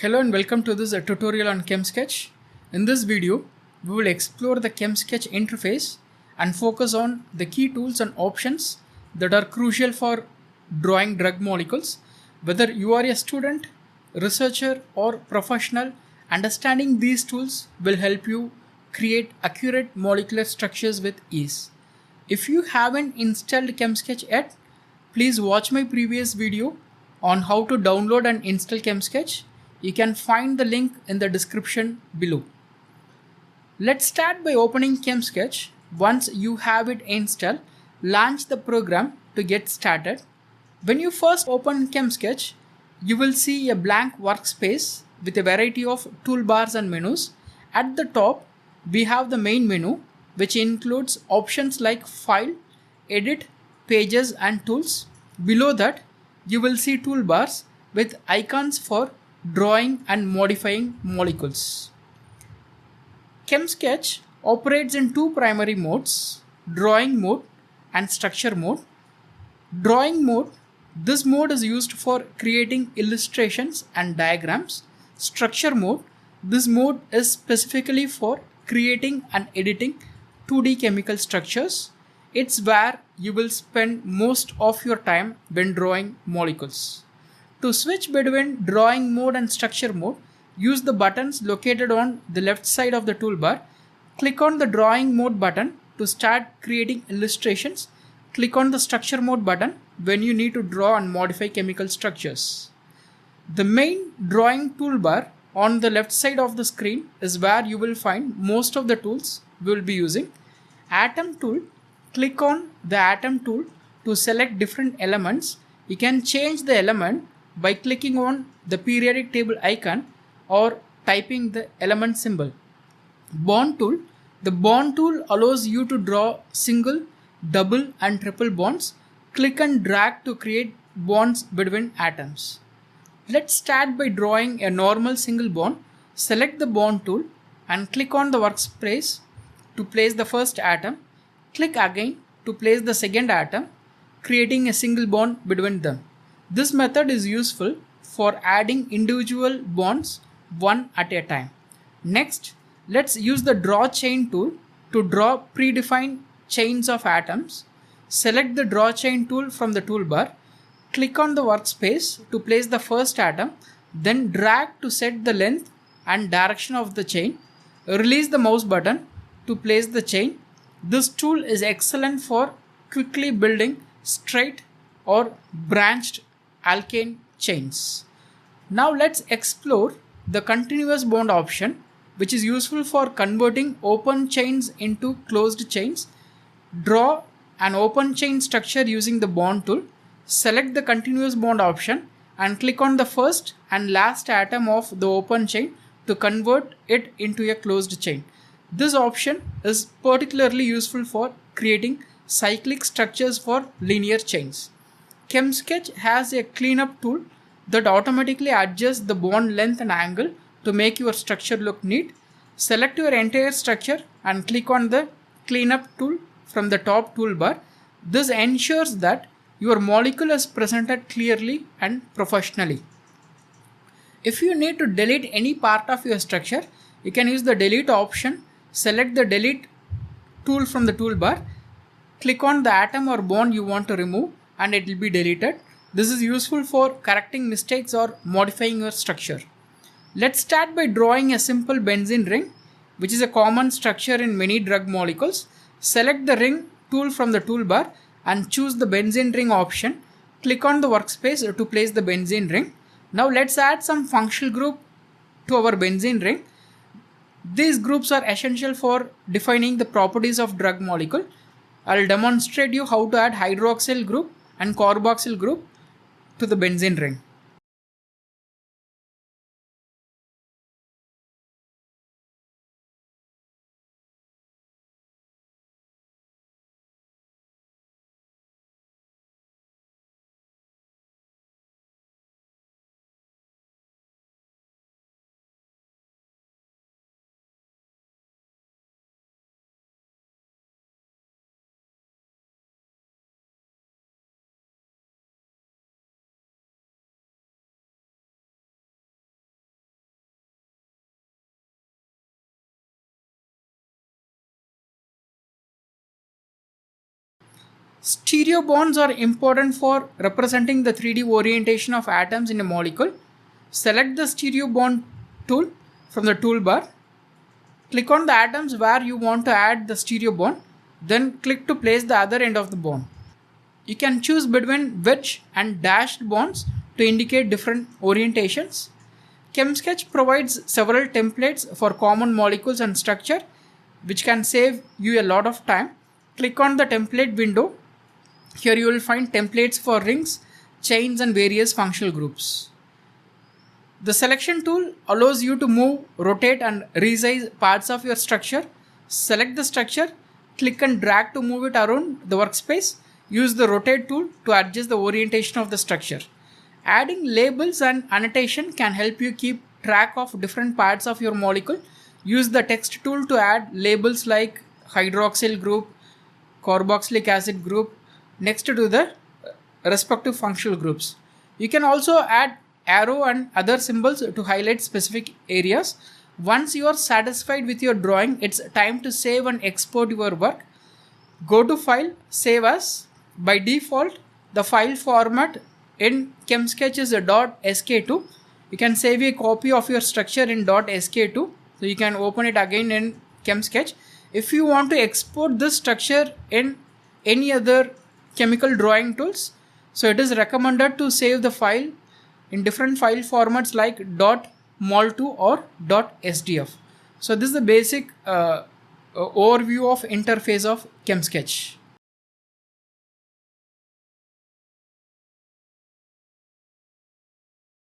Hello and welcome to this tutorial on ChemSketch. In this video, we will explore the ChemSketch interface and focus on the key tools and options that are crucial for drawing drug molecules. Whether you are a student, researcher or professional, understanding these tools will help you create accurate molecular structures with ease. If you haven't installed ChemSketch yet, please watch my previous video on how to download and install ChemSketch. You can find the link in the description below. Let's start by opening ChemSketch. Once you have it installed, launch the program to get started. When you first open ChemSketch, you will see a blank workspace with a variety of toolbars and menus. At the top, we have the main menu, which includes options like File, Edit, Pages and Tools. Below that, you will see toolbars with icons for drawing and modifying molecules. ChemSketch operates in two primary modes, drawing mode and structure mode. Drawing mode, this mode is used for creating illustrations and diagrams. Structure mode, this mode is specifically for creating and editing 2D chemical structures. It's where you will spend most of your time when drawing molecules. To switch between drawing mode and structure mode, use the buttons located on the left side of the toolbar. Click on the drawing mode button to start creating illustrations. Click on the structure mode button when you need to draw and modify chemical structures. The main drawing toolbar on the left side of the screen is where you will find most of the tools we will be using. Atom tool, click on the atom tool to select different elements. You can change the element by clicking on the periodic table icon or typing the element symbol. Bond tool, the bond tool allows you to draw single, double and triple bonds. Click and drag to create bonds between atoms. Let's start by drawing a normal single bond. Select the bond tool and click on the workspace to place the first atom. Click again to place the second atom, creating a single bond between them. This method is useful for adding individual bonds one at a time. Next, let's use the draw chain tool to draw predefined chains of atoms. Select the draw chain tool from the toolbar. Click on the workspace to place the first atom, then drag to set the length and direction of the chain. Release the mouse button to place the chain. This tool is excellent for quickly building straight or branched alkane chains. Now let's explore the continuous bond option, which is useful for converting open chains into closed chains. Draw an open chain structure using the bond tool. Select the continuous bond option and click on the first and last atom of the open chain to convert it into a closed chain. This option is particularly useful for creating cyclic structures for linear chains. ChemSketch has a cleanup tool that automatically adjusts the bond length and angle to make your structure look neat. Select your entire structure and click on the cleanup tool from the top toolbar. This ensures that your molecule is presented clearly and professionally. If you need to delete any part of your structure, you can use the delete option. Select the delete tool from the toolbar. Click on the atom or bond you want to remove and it will be deleted. This is useful for correcting mistakes or modifying your structure. Let's start by drawing a simple benzene ring, which is a common structure in many drug molecules. Select the ring tool from the toolbar and choose the benzene ring option. Click on the workspace to place the benzene ring. Now let's add some functional group to our benzene ring. These groups are essential for defining the properties of drug molecule. I'll demonstrate you how to add hydroxyl group and carboxyl group to the benzene ring. Stereo bonds are important for representing the 3D orientation of atoms in a molecule. Select the stereo bond tool from the toolbar. Click on the atoms where you want to add the stereo bond. Then click to place the other end of the bond. You can choose between wedge and dashed bonds to indicate different orientations. ChemSketch provides several templates for common molecules and structure, which can save you a lot of time. Click on the template window. Here you will find templates for rings, chains and various functional groups. The selection tool allows you to move, rotate and resize parts of your structure. Select the structure, click and drag to move it around the workspace. Use the rotate tool to adjust the orientation of the structure. Adding labels and annotation can help you keep track of different parts of your molecule. Use the text tool to add labels like hydroxyl group, carboxylic acid group next to the respective functional groups. You can also add arrow and other symbols to highlight specific areas. Once you are satisfied with your drawing, it's time to save and export your work. Go to File, Save As. By default, the file format in ChemSketch is a .sk2. You can save a copy of your structure in .sk2. So you can open it again in ChemSketch. If you want to export this structure in any other chemical drawing tools, so it is recommended to save the file in different file formats like .mol2 or .sdf. So this is the basic overview of interface of ChemSketch.